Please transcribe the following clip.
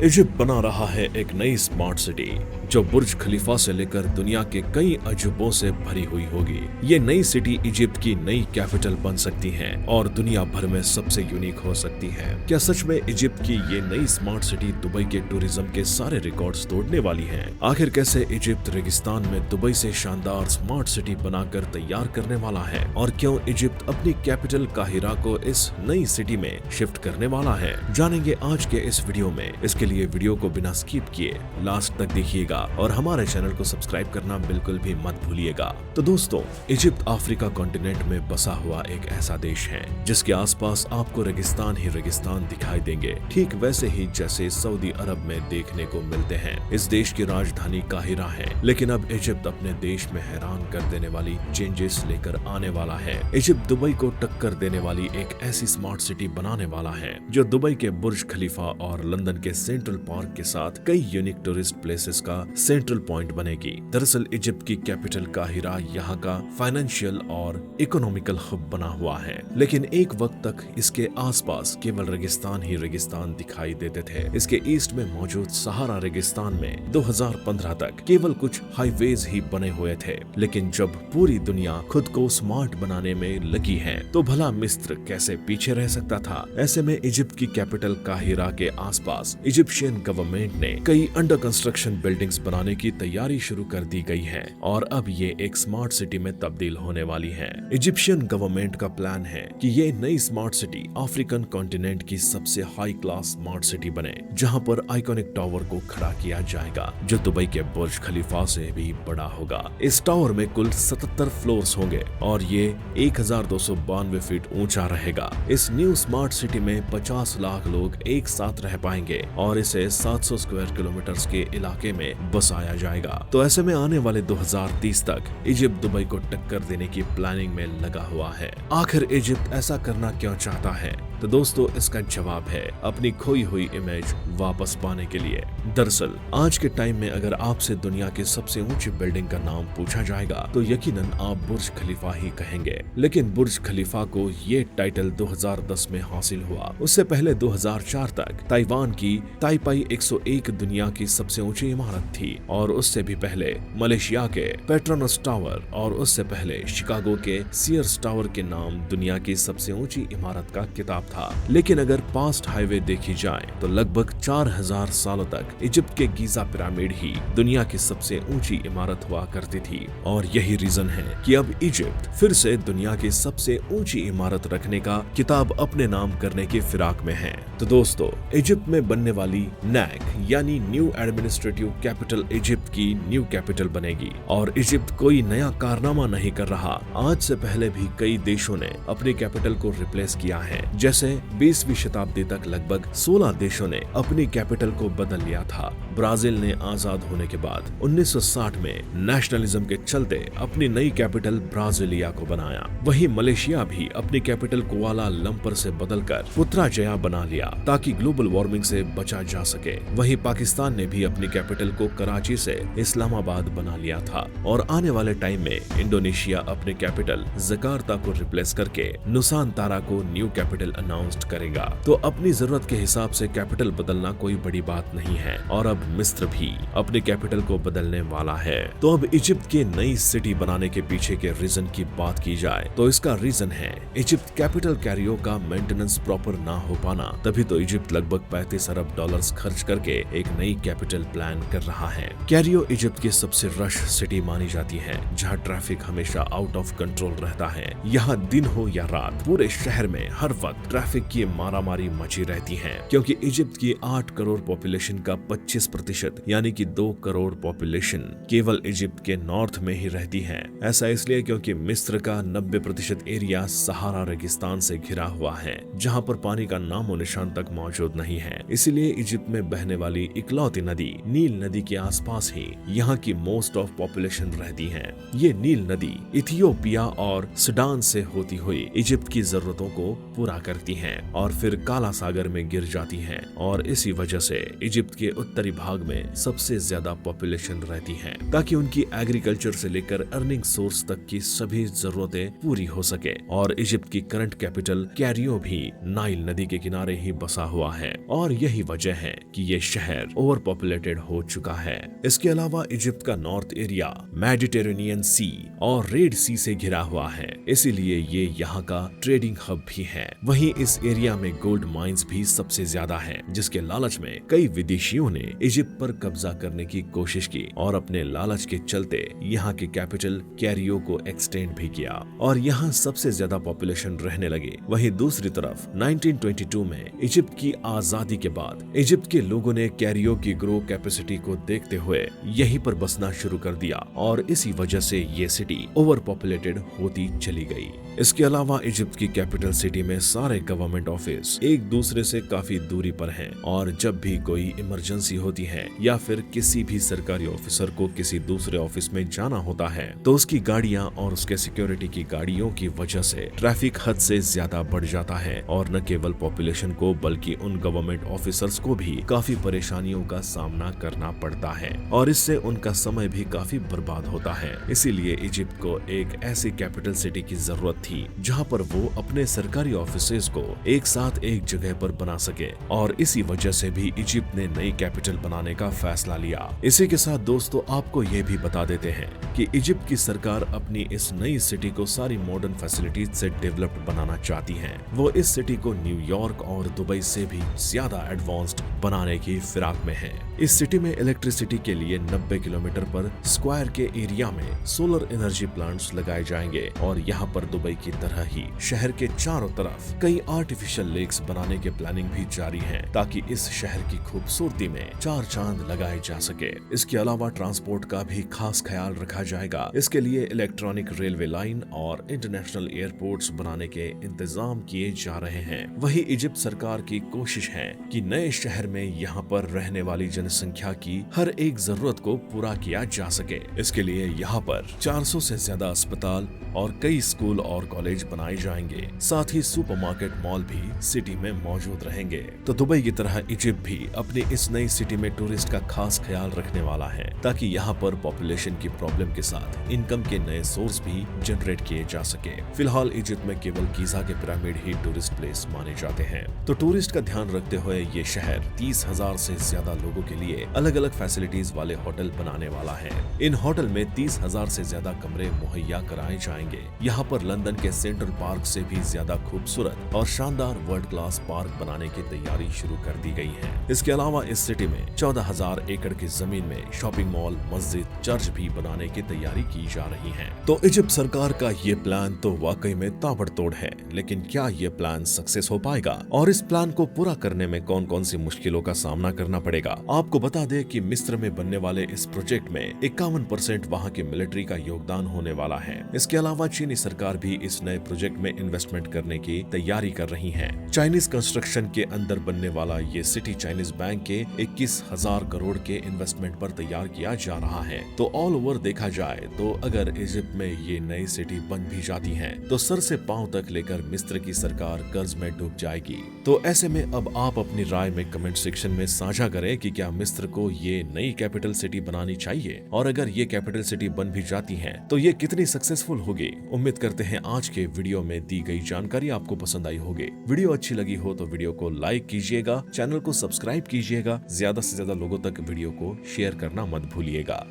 Egypt बना रहा है एक नई स्मार्ट सिटी जो बुर्ज खलीफा से लेकर दुनिया के कई अजूबों से भरी हुई होगी। ये नई सिटी इजिप्ट की नई कैपिटल बन सकती है और दुनिया भर में सबसे यूनिक हो सकती है। क्या सच में इजिप्ट की ये नई स्मार्ट सिटी दुबई के टूरिज्म के सारे रिकॉर्ड्स तोड़ने वाली है? आखिर कैसे इजिप्ट रेगिस्तान में दुबई से शानदार स्मार्ट सिटी बनाकर तैयार करने वाला है और क्यों इजिप्ट अपनी कैपिटल काहिरा को इस नई सिटी में शिफ्ट करने वाला है, जानेंगे आज के इस वीडियो में। इसके लिए वीडियो को बिना स्किप किए लास्ट तक देखिएगा और हमारे चैनल को सब्सक्राइब करना बिल्कुल भी मत भूलिएगा। तो दोस्तों, इजिप्ट अफ्रीका कॉन्टिनेंट में बसा हुआ एक ऐसा देश है जिसके आसपास आपको रेगिस्तान ही रेगिस्तान दिखाई देंगे, ठीक वैसे ही जैसे सऊदी अरब में देखने को मिलते हैं। इस देश की राजधानी काहिरा है, लेकिन अब इजिप्ट अपने देश में हैरान कर देने वाली चेंजेस लेकर आने वाला है। इजिप्ट दुबई को टक्कर देने वाली एक ऐसी स्मार्ट सिटी बनाने वाला है जो दुबई के बुर्ज खलीफा और लंदन के सेंट्रल पार्क के साथ कई यूनिक टूरिस्ट प्लेसेस का सेंट्रल पॉइंट बनेगी। दरअसल इजिप्ट की कैपिटल काहिरा यहाँ का फाइनेंशियल और इकोनॉमिकल हब बना हुआ है, लेकिन एक वक्त तक इसके आसपास केवल रेगिस्तान ही रेगिस्तान दिखाई देते थे। इसके ईस्ट में मौजूद सहारा रेगिस्तान में 2015 तक केवल कुछ हाईवेज ही बने हुए थे, लेकिन जब पूरी दुनिया खुद को स्मार्ट बनाने में लगी है तो भला मिस्र कैसे पीछे रह सकता था। ऐसे में इजिप्ट की कैपिटल काहिरा के आसपास इजिप्शियन गवर्नमेंट ने कई अंडर कंस्ट्रक्शन बिल्डिंग्स बनाने की तैयारी शुरू कर दी गई है और अब ये एक स्मार्ट सिटी में तब्दील होने वाली है। इजिप्शियन गवर्नमेंट का प्लान है कि ये नई स्मार्ट सिटी अफ्रीकन कॉन्टिनेंट की सबसे हाई क्लास स्मार्ट सिटी बने, जहां पर आइकॉनिक टावर को खड़ा किया जाएगा जो दुबई के बुर्ज खलीफा से भी बड़ा होगा। इस टावर में कुल 77 फ्लोर्स होंगे और ये 1292 फीट ऊंचा रहेगा। इस न्यू स्मार्ट सिटी में 50 लाख लोग एक साथ रह पाएंगे और इसे 700 स्क्वायर किलोमीटर के इलाके में बसाया जाएगा। तो ऐसे में आने वाले 2030 तक इजिप्ट दुबई को टक्कर देने की प्लानिंग में लगा हुआ है। आखिर इजिप्ट ऐसा करना क्यों चाहता है? तो दोस्तों, इसका जवाब है अपनी खोई हुई इमेज वापस पाने के लिए। दरअसल आज के टाइम में अगर आपसे दुनिया की सबसे ऊंची बिल्डिंग का नाम पूछा जाएगा तो यकीनन आप बुर्ज खलीफा ही कहेंगे, लेकिन बुर्ज खलीफा को ये टाइटल 2010 में हासिल हुआ। उससे पहले 2004 तक ताइवान की ताइपाई 101 दुनिया की सबसे ऊंची इमारत थी और उससे भी पहले मलेशिया के पेट्रोनस टावर और उससे पहले शिकागो के सीयर्स टावर के नाम दुनिया की सबसे ऊंची इमारत का किताब था। लेकिन अगर पास्ट हाईवे देखी जाए तो लगभग 4000 सालों तक इजिप्ट के गीजा पिरामिड ही दुनिया की सबसे ऊंची इमारत हुआ करती थी और यही रीजन है कि अब इजिप्ट फिर से दुनिया की सबसे ऊंची इमारत रखने का किताब अपने नाम करने की फिराक में है। तो दोस्तों, इजिप्ट में बनने वाली नैक यानी न्यू एडमिनिस्ट्रेटिव कैपिटल इजिप्ट की न्यू कैपिटल बनेगी और इजिप्ट कोई नया कारनामा नहीं कर रहा। आज से पहले भी कई देशों ने अपनी कैपिटल को रिप्लेस किया है। जैसे 20वीं शताब्दी तक लगभग 16 देशों ने अपनी कैपिटल को बदल लिया था। ब्राजील ने आजाद होने के बाद 1960 में नेशनलिज्म के चलते अपनी नई कैपिटल ब्राजीलिया को बनाया। वहीं मलेशिया भी अपनी कैपिटल कुआला लंपर से बदलकर पुत्राजया बना लिया ताकि ग्लोबल वार्मिंग से बचा जा सके। वहीं पाकिस्तान ने भी अपनी कैपिटल को कराची से इस्लामाबाद बना लिया था और आने वाले टाइम में इंडोनेशिया अपने कैपिटल जकार्ता को रिप्लेस करके नुसानतारा को न्यू कैपिटल अनाउंस करेगा। तो अपनी जरूरत के हिसाब से कैपिटल बदलना कोई बड़ी बात नहीं है और अब मिस्र भी अपनी कैपिटल को बदलने वाला है। तो अब इजिप्ट के नई सिटी बनाने के पीछे के रीजन की बात की जाए तो इसका रीजन है इजिप्ट कैपिटल कैरियो का मेंटेनेंस प्रॉपर ना हो पाना। तभी तो इजिप्ट लगभग 35 अरब डॉलर्स खर्च करके एक नई कैपिटल प्लान कर रहा है। कैरियो इजिप्ट की सबसे रश सिटी मानी जाती है, जहाँ ट्रैफिक हमेशा आउट ऑफ कंट्रोल रहता है। यहाँ दिन हो या रात पूरे शहर में हर वक्त ट्रैफिक की मारामारी मची रहती है, क्योंकि इजिप्ट की 8 करोड़ पॉपुलेशन का 25% यानी कि 2 करोड़ पॉपुलेशन केवल इजिप्ट के नॉर्थ में ही रहती है। ऐसा इसलिए क्योंकि मिस्र का 90% एरिया सहारा रेगिस्तान से घिरा हुआ है, जहाँ पर पानी का नामो निशान तक मौजूद नहीं है। इसीलिए इजिप्ट में बहने वाली इकलौती नदी नील नदी के आसपास ही यहाँ की मोस्ट ऑफ पॉपुलेशन रहती है। ये नील नदी इथियोपिया और सूडान से होती हुई इजिप्ट की जरूरतों को पूरा करती सकती हैं और फिर काला सागर में गिर जाती हैं और इसी वजह से इजिप्ट के उत्तरी भाग में सबसे ज्यादा पॉपुलेशन रहती है ताकि उनकी एग्रीकल्चर से लेकर अर्निंग सोर्स तक की सभी जरूरतें पूरी हो सके। और इजिप्ट की करंट कैपिटल कैरियो भी नाइल नदी के किनारे ही बसा हुआ है और यही वजह है कि ये शहर ओवर पॉपुलेटेड हो चुका है। इसके अलावा इजिप्ट का नॉर्थ एरिया मेडिटेरेनियन सी और रेड सी से घिरा हुआ है, इसीलिए ये यहाँ का ट्रेडिंग हब भी है। वहीं इस एरिया में गोल्ड माइंस भी सबसे ज्यादा हैं, जिसके लालच में कई विदेशियों ने इजिप्ट पर कब्जा करने की कोशिश की और अपने लालच के चलते यहाँ के कैपिटल कैरियो को एक्सटेंड भी किया और यहाँ सबसे ज्यादा पॉपुलेशन रहने लगी। वहीं दूसरी तरफ 1922 में इजिप्ट की आजादी के बाद इजिप्ट के लोगों ने कैरियो की ग्रो कैपेसिटी को देखते हुए यहीं पर बसना शुरू कर दिया और इसी वजह से ये सिटी ओवर पॉपुलेटेड होती चली गई। इसके अलावा इजिप्ट की कैपिटल सिटी में सारे गवर्नमेंट ऑफिस एक दूसरे से काफी दूरी पर हैं और जब भी कोई इमरजेंसी होती है या फिर किसी भी सरकारी ऑफिसर को किसी दूसरे ऑफिस में जाना होता है तो उसकी गाड़ियां और उसके सिक्योरिटी की गाड़ियों की वजह से ट्रैफिक हद से ज्यादा बढ़ जाता है और न केवल पॉपुलेशन को बल्कि उन गवर्नमेंट ऑफिसर्स को भी काफी परेशानियों का सामना करना पड़ता है और इससे उनका समय भी काफी बर्बाद होता है। इसीलिए इजिप्ट को एक ऐसी कैपिटल सिटी की जरूरत थी जहां पर वो अपने सरकारी ऑफिसेज को एक साथ एक जगह पर बना सके और इसी वजह से भी इजिप्ट ने नई कैपिटल बनाने का फैसला लिया। इसी के साथ दोस्तों आपको ये भी बता देते हैं कि इजिप्ट की सरकार अपनी इस नई सिटी को सारी मॉडर्न फैसिलिटीज से डेवलप्ड बनाना चाहती है। वो इस सिटी को न्यूयॉर्क और दुबई से भी ज्यादा एडवांस्ड बनाने की फिराक में है। इस सिटी में इलेक्ट्रिसिटी के लिए 90 किलोमीटर पर स्क्वायर के एरिया में सोलर एनर्जी प्लांट्स लगाए जाएंगे और यहाँ पर दुबई की तरह ही शहर के चारों तरफ कई आर्टिफिशियल लेक्स बनाने के प्लानिंग भी जारी है ताकि इस शहर की खूबसूरती में चार चांद लगाए जा सके। इसके अलावा ट्रांसपोर्ट का भी खास ख्याल रखा जाएगा। इसके लिए इलेक्ट्रॉनिक रेलवे लाइन और इंटरनेशनल एयरपोर्ट्स बनाने के इंतजाम किए जा रहे हैं। वही इजिप्ट सरकार की कोशिश है कि नए शहर में यहाँ पर रहने वाली जनसंख्या की हर एक जरूरत को पूरा किया जा सके। इसके लिए यहाँ पर 400 से ज्यादा अस्पताल और कई स्कूल और कॉलेज बनाए जाएंगे। साथ ही सुपरमार्केट मॉल भी सिटी में मौजूद रहेंगे। तो दुबई की तरह इजिप्ट भी अपनी इस नई सिटी में टूरिस्ट का खास ख्याल रखने वाला है ताकि यहाँ पर पॉपुलेशन की प्रॉब्लम के साथ इनकम के नए सोर्स भी जनरेट किए जा सके। फिलहाल इजिप्ट में केवल गीजा के पिरामिड ही टूरिस्ट प्लेस माने जाते हैं। तो टूरिस्ट का ध्यान रखते हुए ये शहर 30,000 से ज्यादा लोगों के लिए अलग अलग फैसिलिटीज वाले होटल बनाने वाला है। इन होटल में 30,000 से ज्यादा कमरे मुहैया कराए जाएंगे। यहाँ पर लंदन के सेंट्रल पार्क से भी ज्यादा खूबसूरत और शानदार वर्ल्ड क्लास पार्क बनाने की तैयारी शुरू कर दी गई है। इसके अलावा इस सिटी में 14,000 एकड़ की जमीन में शॉपिंग मॉल, मस्जिद, चर्च भी बनाने की तैयारी की जा रही है। तो इजिप्ट सरकार का ये प्लान तो वाकई में ताबड़तोड़ है, लेकिन क्या ये प्लान सक्सेस हो पाएगा और इस प्लान को पूरा करने में कौन कौन सी मुश्किलों का सामना करना पड़ेगा? आपको बता दें कि मिस्र में बनने वाले इस प्रोजेक्ट में 51% वहाँ की मिलिट्री का योगदान होने वाला है। इसके अलावा चीनी सरकार भी इस नए प्रोजेक्ट में इन्वेस्टमेंट करने की तैयारी कर रही है। चाइनीज कंस्ट्रक्शन के अंदर बनने वाला ये सिटी चाइनीज बैंक के 21,000 करोड़ के इन्वेस्टमेंट पर तैयार किया जा रहा है। तो ऑल ओवर देखा जाए तो अगर इजिप्ट में ये नई सिटी बन भी जाती है तो सर से पांव तक लेकर मिस्र की सरकार कर्ज में डूब जाएगी। तो ऐसे में अब आप अपनी राय में कमेंट सेक्शन में साझा करें कि क्या मिस्र को ये नई कैपिटल सिटी बनानी चाहिए और अगर ये कैपिटल सिटी बन भी जाती है तो ये कितनी सक्सेसफुल होगी। उम्मीद करते हैं आज के वीडियो में दी गई जानकारी आपको पसंद आई होगी। वीडियो अच्छी लगी हो तो वीडियो को लाइक कीजिएगा, चैनल को सब्सक्राइब कीजिएगा, ज्यादा से ज्यादा लोगों तक वीडियो को शेयर करना मत भूलिएगा।